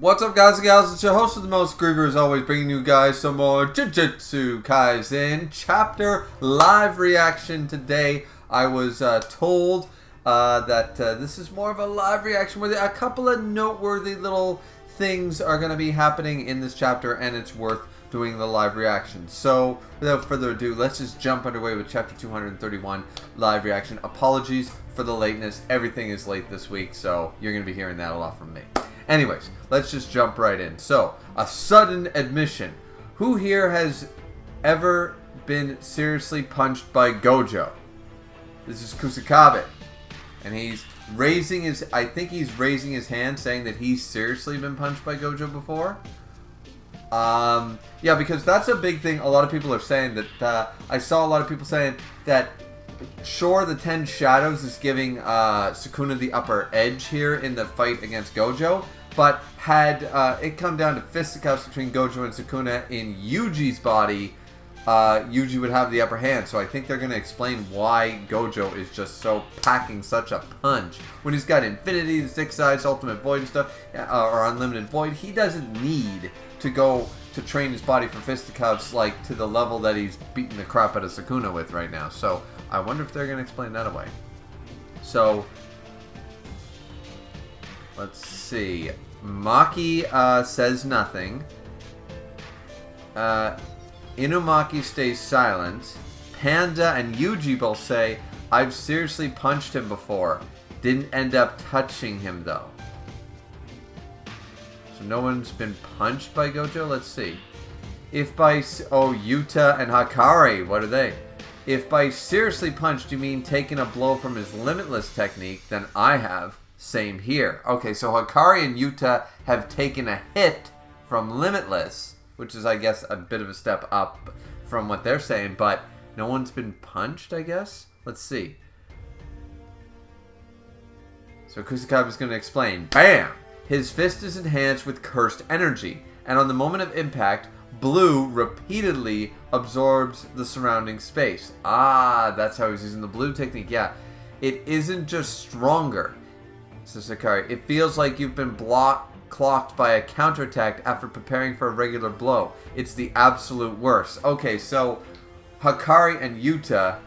What's up, guys and gals? It's your host of the most, Griever, as always, bringing you guys some more Jujutsu Kaisen chapter live reaction today. I was told that this is more of a live reaction where a couple of noteworthy little things are going to be happening in this chapter, and it's worth doing the live reaction. So, without further ado, let's just jump underway with chapter 231 live reaction. Apologies for the lateness. Everything is late this week, so you're going to be hearing that a lot from me. Anyways, let's just jump right in. So, a sudden admission. Who here has ever been seriously punched by Gojo? This is Kusakabe. And he's raising his, I think he's raising his hand saying that he's seriously been punched by Gojo before. Yeah, because that's a big thing. A lot of people are saying that, I saw a lot of people saying that, sure, the 10 Shadows is giving Sukuna the upper edge here in the fight against Gojo, but had it come down to fisticuffs between Gojo and Sukuna in Yuji's body, Yuji would have the upper hand. So I think they're going to explain why Gojo is just so packing such a punch. When he's got Infinity, the Six Sides, Ultimate Void and stuff, or Unlimited Void, he doesn't need to go to train his body for fisticuffs like to the level that he's beating the crap out of Sukuna with right now. So I wonder if they're going to explain that away. So let's see. Maki says nothing. Inumaki stays silent. Panda and Yuji both say, I've seriously punched him before. Didn't end up touching him though. So no one's been punched by Gojo? Let's see. If by... Oh, Yuta and Hakari. What are they? If by seriously punched you mean taking a blow from his limitless technique, then I have. Same here. Okay, so Hakari and Yuta have taken a hit from limitless, which is, I guess, a bit of a step up from what they're saying, but no one's been punched, I guess? Let's see. So Kusakabe's going to explain. Bam! His fist is enhanced with cursed energy, and on the moment of impact, blue repeatedly absorbs the surrounding space. Ah, that's how he's using the blue technique. Yeah, it isn't just stronger, says Hakari. It feels like you've been clocked by a counterattack after preparing for a regular blow. It's the absolute worst. Okay, so Hakari and Yuta,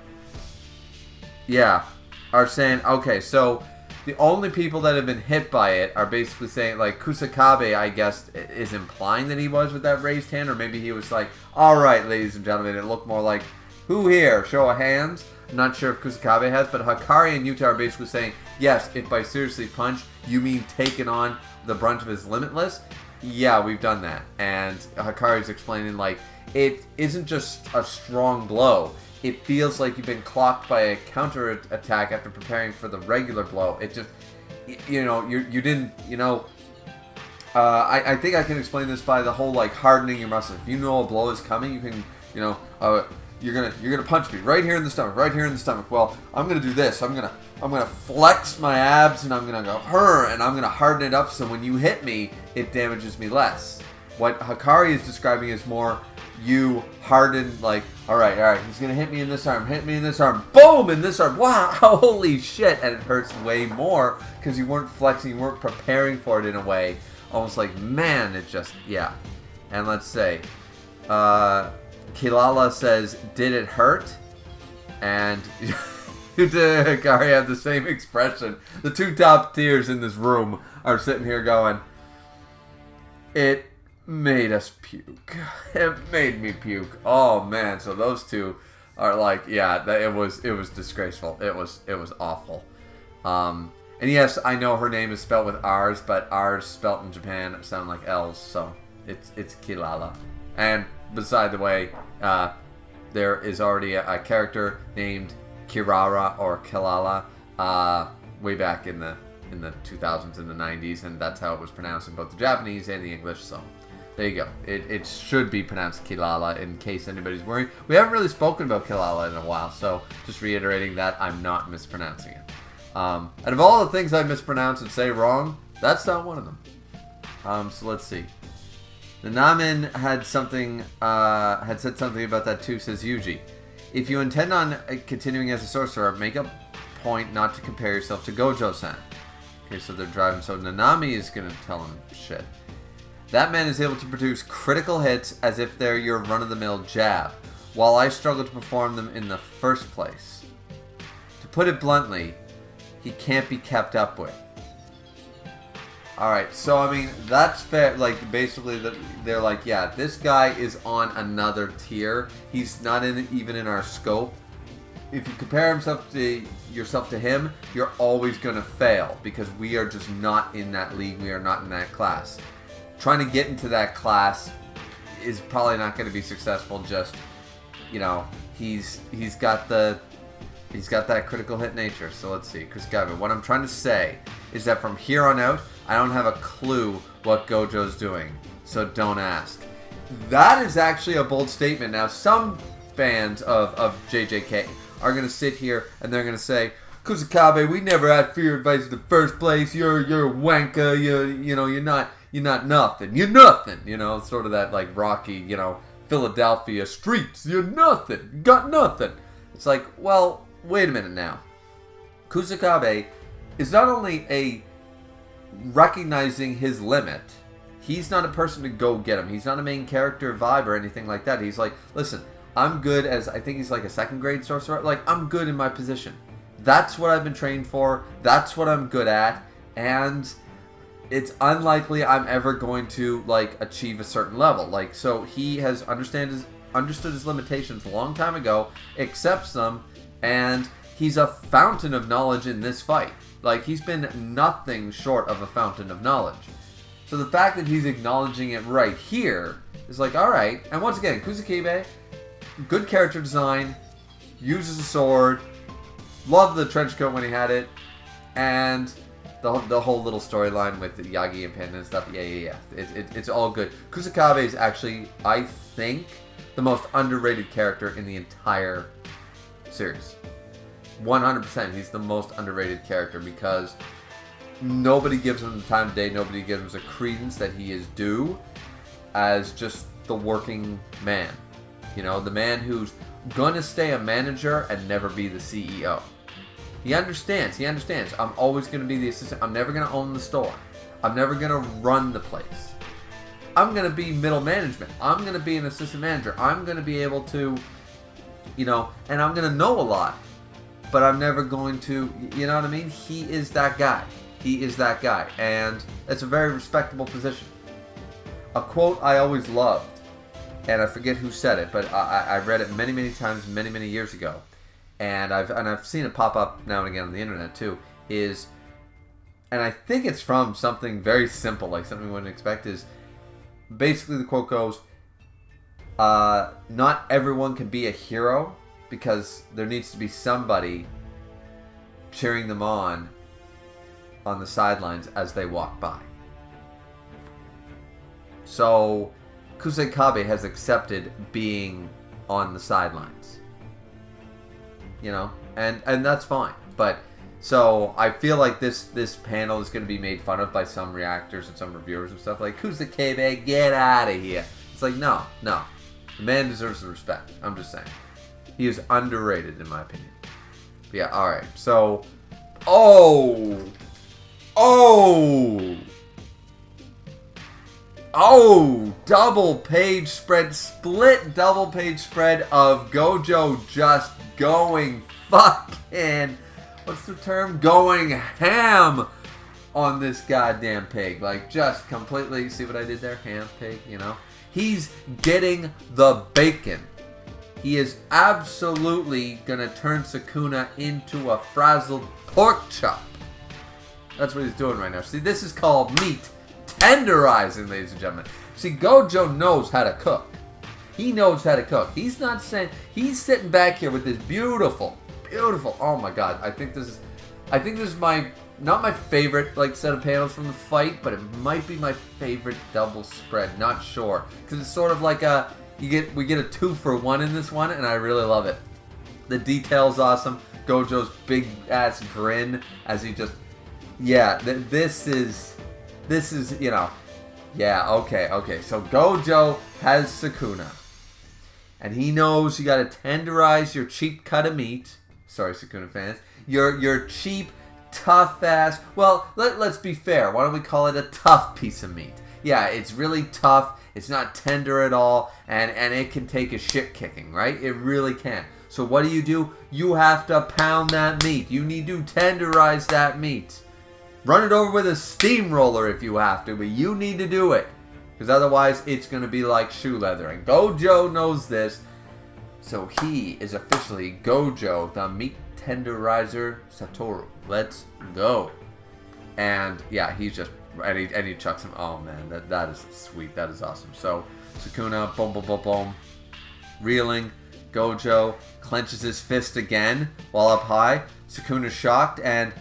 yeah, are saying, okay, so the only people that have been hit by it are basically saying, like, Kusakabe, I guess, is implying that he was with that raised hand, or maybe he was like, alright, ladies and gentlemen, it looked more like, who here? Show of hands? I'm not sure if Kusakabe has, but Hakari and Yuta are basically saying, yes, if by seriously punch, you mean taking on the brunt of his limitless? Yeah, we've done that. And Hakari's explaining, like, it isn't just a strong blow. It feels like you've been clocked by a counter attack after preparing for the regular blow. It just, you know, you didn't, you know, I think I can explain this by the whole, like, hardening your muscles. If you know a blow is coming, you can, you know, you're gonna punch me right here in the stomach, right here in the stomach. Well, I'm gonna do this. I'm gonna flex my abs, and I'm gonna go and I'm gonna harden it up so when you hit me, it damages me less. What Hakari is describing is more you harden, like, all right, he's gonna hit me in this arm, hit me in this arm, boom, in this arm. Wow, holy shit, and it hurts way more because you weren't flexing, you weren't preparing for it in a way. Almost like, man, it just, yeah. And let's say, Kilala says, did it hurt? And Yuta and Hakari have the same expression. The two top tiers in this room are sitting here going, it made us puke. It made me puke. Oh man, so those two are like, yeah, it was disgraceful. It was awful. And yes, I know her name is spelled with R's, but R's spelled in Japan sound like L's, so it's Kilala. And beside the way, there is already a character named Kirara or Kilala way back in the 2000s and the 90s, and that's how it was pronounced in both the Japanese and the English. So there you go. It should be pronounced Kilala in case anybody's worried. We haven't really spoken about Kilala in a while, so just reiterating that I'm not mispronouncing it. Out of all the things I mispronounce and say wrong, that's not one of them. So let's see. Nanamin had said something about that too, says Yuji. If you intend on continuing as a sorcerer, make a point not to compare yourself to Gojo-san. Okay, so they're driving. So Nanami is going to tell him shit. That man is able to produce critical hits as if they're your run-of-the-mill jab, while I struggle to perform them in the first place. To put it bluntly, he can't be kept up with. Alright, so I mean, that's fair. Like, basically, they're like, yeah, this guy is on another tier. He's not even in our scope. If you compare yourself to him, you're always going to fail because we are just not in that league. We are not in that class. Trying to get into that class is probably not going to be successful. Just, you know, he's got that critical hit nature. So let's see, Kusakabe. What I'm trying to say is that from here on out, I don't have a clue what Gojo's doing. So don't ask. That is actually a bold statement. Now, some fans of JJK are going to sit here and they're going to say, Kusakabe, we never had fear advice in the first place. You're a wanker. You're not nothing. You're nothing. You know, sort of that like Rocky, you know, Philadelphia streets. You're nothing. You got nothing. It's like, well, wait a minute now. Kusakabe is not only recognizing his limit. He's not a person to go get him. He's not a main character vibe or anything like that. He's like, listen, I'm good as, I think he's like a second grade sorcerer. Like, I'm good in my position. That's what I've been trained for. That's what I'm good at. And it's unlikely I'm ever going to, like, achieve a certain level. Like, so he has understood his limitations a long time ago, accepts them, and he's a fountain of knowledge in this fight. Like, he's been nothing short of a fountain of knowledge. So the fact that he's acknowledging it right here is like, alright. And once again, Kusakabe, good character design, uses a sword, loved the trench coat when he had it, and the whole little storyline with Yagi and Panda and stuff. Yeah. It's all good. Kusakabe is actually, I think, the most underrated character in the entire series. 100%, he's the most underrated character because nobody gives him the time of day, nobody gives him the credence that he is due as just the working man. You know, the man who's gonna stay a manager and never be the CEO. He understands. I'm always gonna be the assistant. I'm never gonna own the store. I'm never gonna run the place. I'm gonna be middle management. I'm gonna be an assistant manager. I'm gonna be able to, you know, and I'm gonna know a lot. But I'm never going to, you know what I mean? He is that guy. And it's a very respectable position. A quote I always loved, and I forget who said it, but I read it many times, many years ago. And I've seen it pop up now and again on the internet too, is, and I think it's from something very simple, like something you wouldn't expect, is basically the quote goes, not everyone can be a hero, because there needs to be somebody cheering them on the sidelines as they walk by. So, Kusakabe has accepted being on the sidelines. You know? And that's fine. But, so, I feel like this panel is going to be made fun of by some reactors and some reviewers and stuff like, Kusakabe, get out of here. It's like, no. The man deserves the respect. I'm just saying. He is underrated, in my opinion. But yeah, alright. So, double page spread, split double page spread of Gojo just going fucking, what's the term? Going ham on this goddamn pig. Like, just completely, see what I did there? Ham, pig, you know? He's getting the bacon. He is absolutely going to turn Sukuna into a frazzled pork chop. That's what he's doing right now. See, this is called meat tenderizing, ladies and gentlemen. See, Gojo knows how to cook. He knows how to cook. He's not saying, he's sitting back here with this beautiful, oh my god. I think this is my, not my favorite like set of panels from the fight, but it might be my favorite double spread. Not sure. Because it's sort of like a, we get a 2-for-1 in this one, and I really love it. The detail's awesome. Gojo's big ass grin as he just, yeah, this is, you know, yeah, okay. So Gojo has Sukuna, and he knows you gotta tenderize your cheap cut of meat. Sorry, Sukuna fans. Your cheap, tough ass. Well, let's be fair. Why don't we call it a tough piece of meat? yeah, it's really tough. It's not tender at all, and it can take a shit kicking, right? It really can. So what do? You have to pound that meat. You need to tenderize that meat. Run it over with a steamroller if you have to, but you need to do it. Because otherwise, it's going to be like shoe leather. And Gojo knows this. So he is officially Gojo, the meat tenderizer Satoru. Let's go. And yeah, he's just... And he chucks him. Oh man, that is sweet. That is awesome. So, Sukuna, boom, boom, boom, boom. Reeling. Gojo clenches his fist again while up high. Sukuna's shocked and...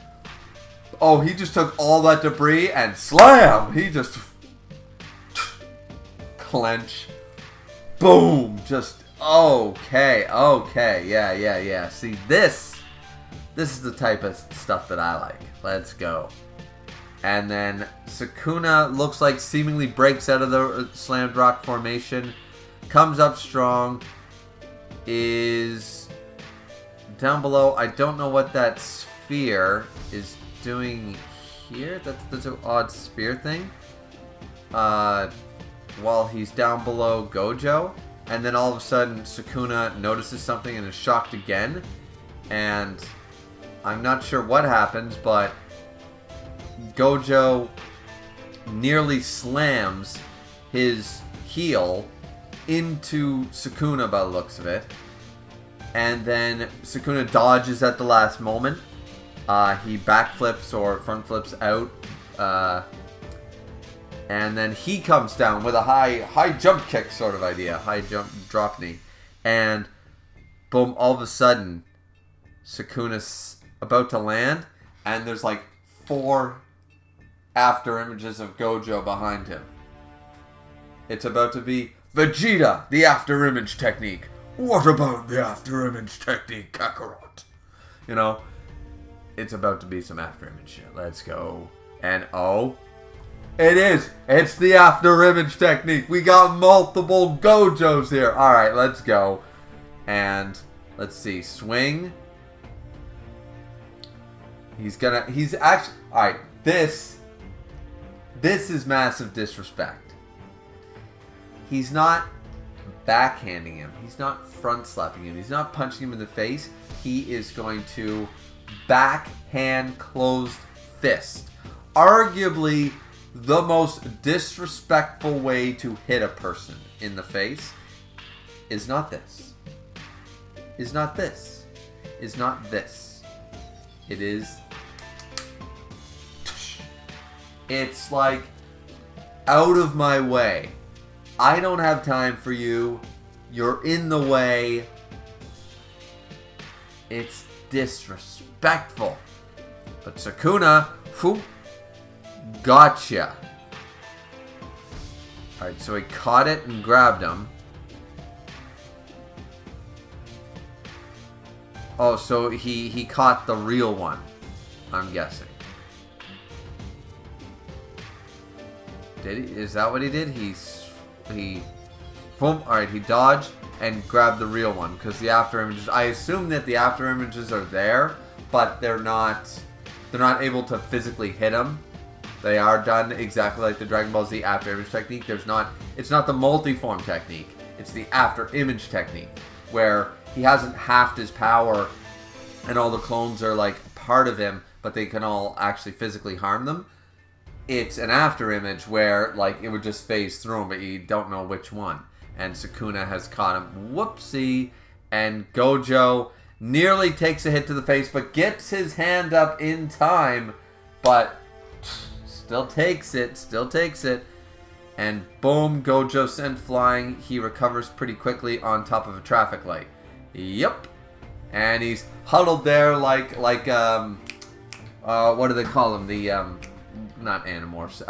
Oh, he just took all that debris and slam! He just... Clench. Boom! Just... Okay. Yeah. See, this is the type of stuff that I like. Let's go. And then Sukuna looks like seemingly breaks out of the slammed rock formation. Comes up strong. Is down below. I don't know what that sphere is doing here. That's an odd spear thing. While he's down below Gojo. And then all of a sudden Sukuna notices something and is shocked again. And I'm not sure what happens, but Gojo nearly slams his heel into Sukuna by the looks of it. And then Sukuna dodges at the last moment. He backflips or front flips out. And then he comes down with a high jump kick sort of idea. High jump drop knee. And boom, all of a sudden Sukuna's about to land. And there's like 4 after images of Gojo behind him. It's about to be Vegeta, the after image technique. What about the after image technique, Kakarot? You know, it's about to be some after image shit. Let's go. And oh, it is. It's the after image technique. We got multiple Gojos here. Alright, let's go. And let's see. Swing. He's actually... Alright, this is massive disrespect. He's not backhanding him. He's not front slapping him. He's not punching him in the face. He is going to backhand closed fist. Arguably the most disrespectful way to hit a person in the face is not this. Is not this. Is not this. It is... It's like, out of my way. I don't have time for you. You're in the way. It's disrespectful. But Sukuna, gotcha. Alright, so he caught it and grabbed him. Oh, so he caught the real one, I'm guessing. Did he? Is that what he did? Boom. Alright, he dodged and grabbed the real one. Because the after images... I assume that the after images are there, but they're not able to physically hit him. They are done exactly like the Dragon Ball Z after image technique. It's not the multi-form technique. It's the after image technique. Where he hasn't halved his power and all the clones are like part of him, but they can all actually physically harm them. It's an after image where like it would just phase through him, but you don't know which one. And Sukuna has caught him. Whoopsie. And Gojo nearly takes a hit to the face, but gets his hand up in time. But still takes it. And boom, Gojo sent flying. He recovers pretty quickly on top of a traffic light. Yep. And he's huddled there like what do they call them? The not Animorphs.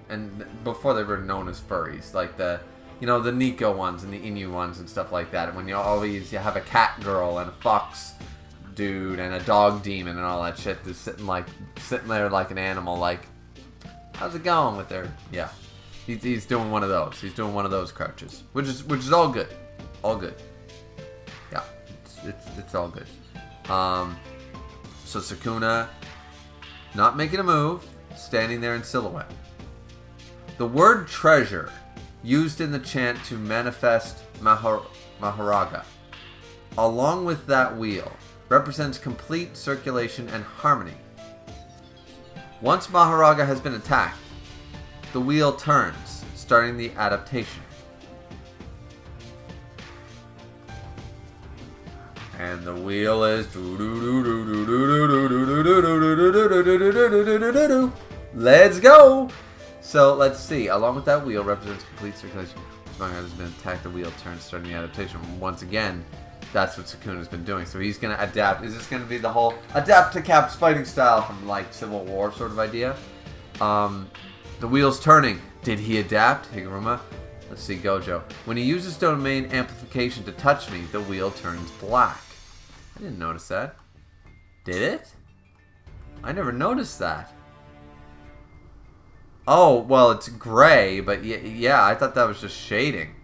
And before they were known as furries, like the Nico ones and the Inu ones and stuff like that. And when you have a cat girl and a fox dude and a dog demon and all that shit, just sitting there like an animal, like, how's it going with her? Yeah, he's doing one of those. He's doing one of those crouches, which is all good, Yeah, it's all good. So Sukuna, not making a move, standing there in silhouette. The word treasure, used in the chant to manifest Maharaga, along with that wheel, represents complete circulation and harmony. Once Maharaga has been attacked, the wheel turns, starting the adaptation. And the wheel is... Let's go! So, let's see. Along with that wheel represents complete circulation. Once Maharaga has been attacked, the wheel turns, starting the adaptation. Once again, that's what Sukuna's been doing. So he's going to adapt. Is this going to be the whole adapt to Cap's fighting style from, like, Civil War sort of idea? The wheel's turning. Did he adapt? Higuruma? Let's see, Gojo. When he uses domain amplification to touch me, the wheel turns black. I didn't notice that. Did it? I never noticed that. Oh, well, it's gray, but yeah, I thought that was just shading.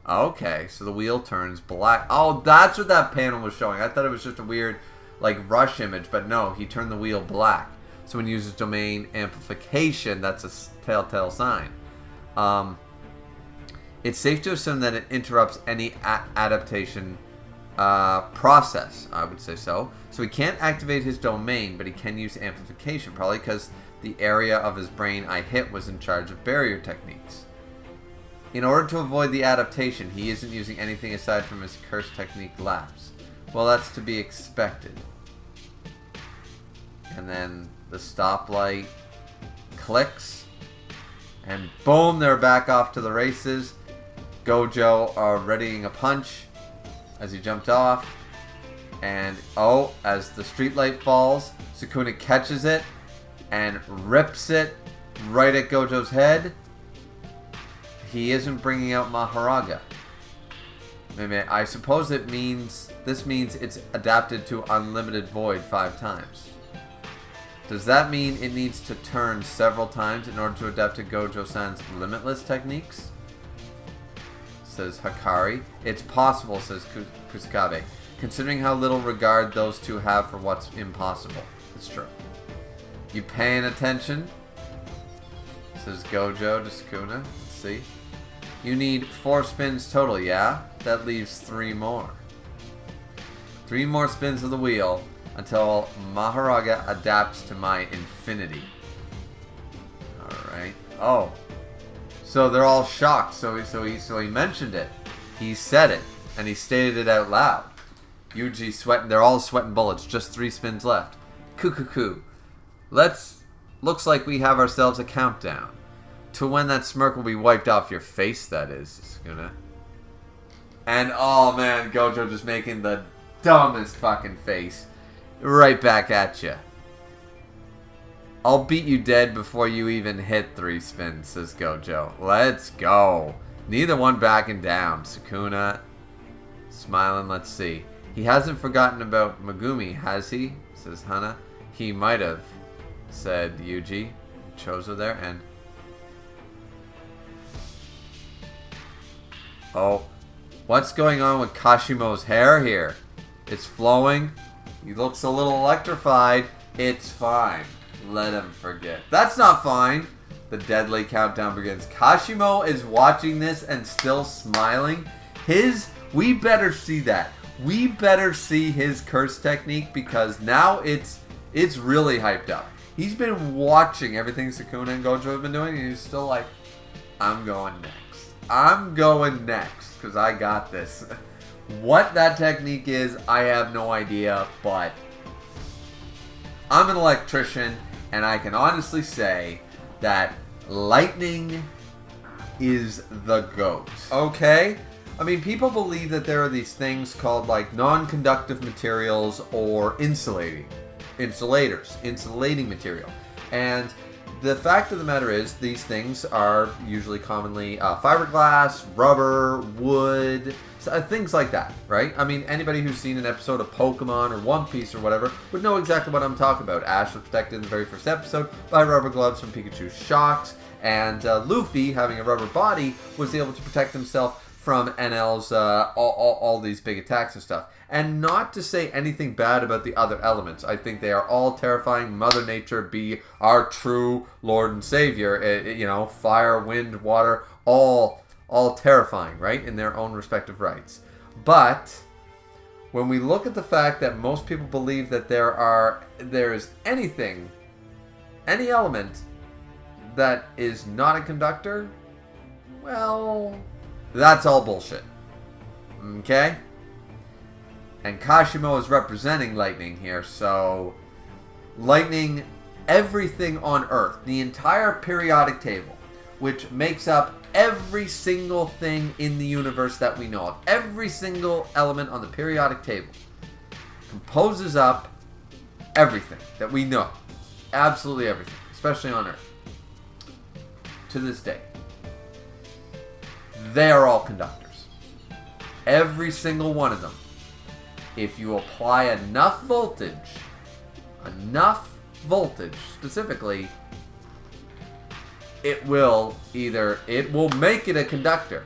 Okay, so the wheel turns black. Oh, that's what that panel was showing. I thought it was just a weird, like, rush image, but no, he turned the wheel black. So when he uses domain amplification, that's a telltale sign. It's safe to assume that it interrupts any adaptation process, I would say so. So he can't activate his domain, but he can use amplification, probably because the area of his brain I hit was in charge of barrier techniques. In order to avoid the adaptation, he isn't using anything aside from his curse technique lapse. Well, that's to be expected. And then the stoplight clicks, and boom, they're back off to the races. Gojo are readying a punch as he jumped off. And oh, as the streetlight falls, Sukuna catches it and rips it right at Gojo's head. He isn't bringing out Maharaga. Maybe I suppose this means it's adapted to Unlimited Void 5 times. Does that mean it needs to turn several times in order to adapt to Gojo-san's Limitless techniques? Says Hakari. It's possible, says Kusakabe, considering how little regard those two have for what's impossible. It's true. You paying attention? Says Gojo to Sukuna. Let's see. You need 4 spins total, yeah? That leaves 3 more. 3 more spins of the wheel until Maharaga adapts to my infinity. Alright. Oh. So they're all shocked. So he mentioned it. He said it. And he stated it out loud. Yuji sweating. They're all sweating bullets. Just 3 spins left. Kukuku. Looks like we have ourselves a countdown. To when that smirk will be wiped off your face, that is, Sukuna. And, oh man, Gojo just making the dumbest fucking face. Right back at you. I'll beat you dead before you even hit 3 spins, says Gojo. Let's go. Neither one backing down. Sukuna smiling, let's see. He hasn't forgotten about Megumi, has he? Says Hana. He might have, said Yuji. Chozo there, and... Oh, what's going on with Kashimo's hair here? It's flowing. He looks a little electrified. It's fine. Let him forget. That's not fine. The deadly countdown begins. Kashimo is watching this and still smiling. We better see that. We better see his curse technique because now it's really hyped up. He's been watching everything Sukuna and Gojo have been doing and he's still like, I'm going next. I'm going next because I got this. What that technique is, I have no idea, but I'm an electrician and I can honestly say that lightning is the GOAT. Okay? I mean, people believe that there are these things called like non-conductive materials or insulating material. And the fact of the matter is, these things are usually commonly fiberglass, rubber, wood, things like that, right? I mean, anybody who's seen an episode of Pokemon or One Piece or whatever would know exactly what I'm talking about. Ash was protected in the very first episode by rubber gloves from Pikachu's shocks, and Luffy, having a rubber body, was able to protect himself from NL's all these big attacks and stuff. And not to say anything bad about the other elements. I think they are all terrifying. Mother Nature be our true Lord and Savior. Fire, wind, water, all terrifying, right? In their own respective rights. But when we look at the fact that most people believe that there is any element that is not a conductor, well, that's all bullshit. Okay? And Kashimo is representing lightning here, so lightning, everything on Earth, the entire periodic table, which makes up every single thing in the universe that we know of, every single element on the periodic table, composes up everything that we know. Absolutely everything, especially on Earth. To this day. They are all conductors. Every single one of them. If you apply enough voltage specifically, it will make it a conductor.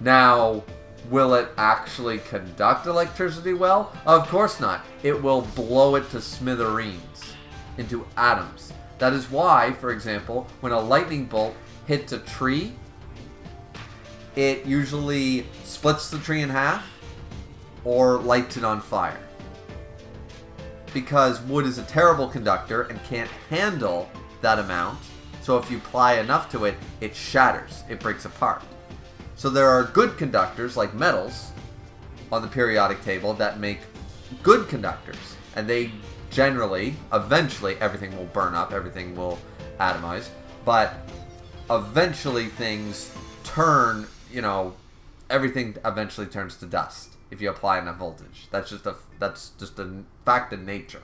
Now, will it actually conduct electricity well? Of course not. It will blow it to smithereens, into atoms. That is why, for example, when a lightning bolt hits a tree, it usually splits the tree in half or lights it on fire. Because wood is a terrible conductor and can't handle that amount. So if you apply enough to it, it shatters. It breaks apart. So there are good conductors, like metals, on the periodic table that make good conductors. And they generally, eventually, everything will burn up. Everything will atomize. But eventually things turn, everything eventually turns to dust if you apply enough voltage. That's just a fact of nature.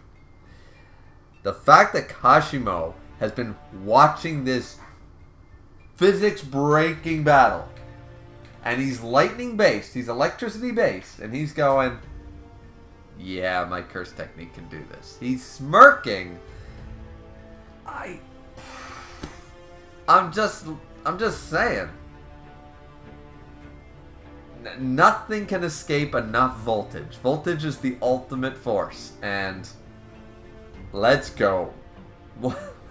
The fact that Kashimo has been watching this physics-breaking battle, and he's lightning-based, he's electricity-based, and he's going, yeah, my curse technique can do this. He's smirking. I'm just saying. Nothing can escape enough voltage. Voltage is the ultimate force, and let's go.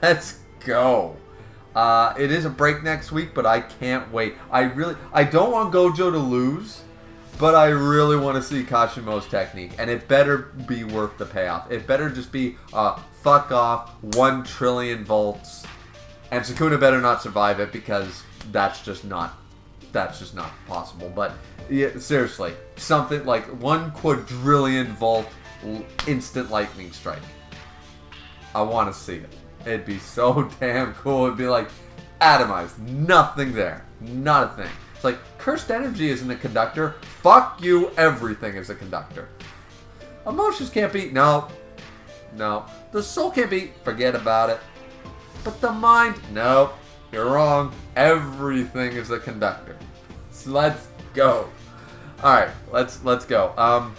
Let's go. It is a break next week, but I can't wait. I don't want Gojo to lose, but I really want to see Kashimo's technique, and it better be worth the payoff. It better just be fuck off 1 trillion volts, and Sukuna better not survive it, because that's just not possible. But yeah, seriously, something like 1 quadrillion volt instant lightning strike. I want to see it. It'd be so damn cool. It'd be like atomized. Nothing there. Not a thing. It's like, cursed energy isn't a conductor. Fuck you, everything is a conductor. Emotions can't be. No. The soul can't be. Forget about it. But the mind. No. You're wrong. Everything is a conductor. So let's go. Alright, let's go.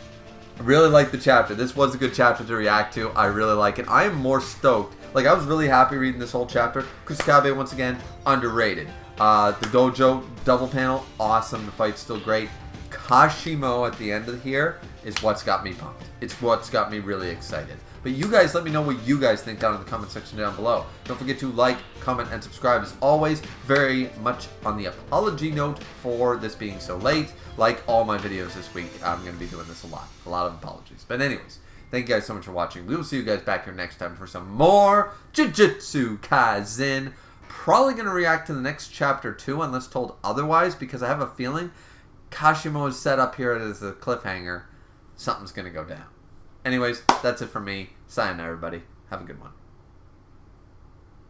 Really like the chapter. This was a good chapter to react to. I really like it. I am more stoked. Like, I was really happy reading this whole chapter. Kusakabe, once again, underrated. The dojo double panel, awesome. The fight's still great. Kashimo at the end of here is what's got me pumped. It's what's got me really excited. But you guys, let me know what you guys think down in the comment section down below. Don't forget to like, comment, and subscribe as always. Very much on the apology note for this being so late. Like all my videos this week, I'm going to be doing this a lot. A lot of apologies. But anyways, thank you guys so much for watching. We will see you guys back here next time for some more Jujutsu Kaisen. Probably going to react to the next chapter too, unless told otherwise, because I have a feeling Kashimo is set up here as a cliffhanger. Something's going to go down. Anyways, that's it from me. Sayonara, everybody. Have a good one.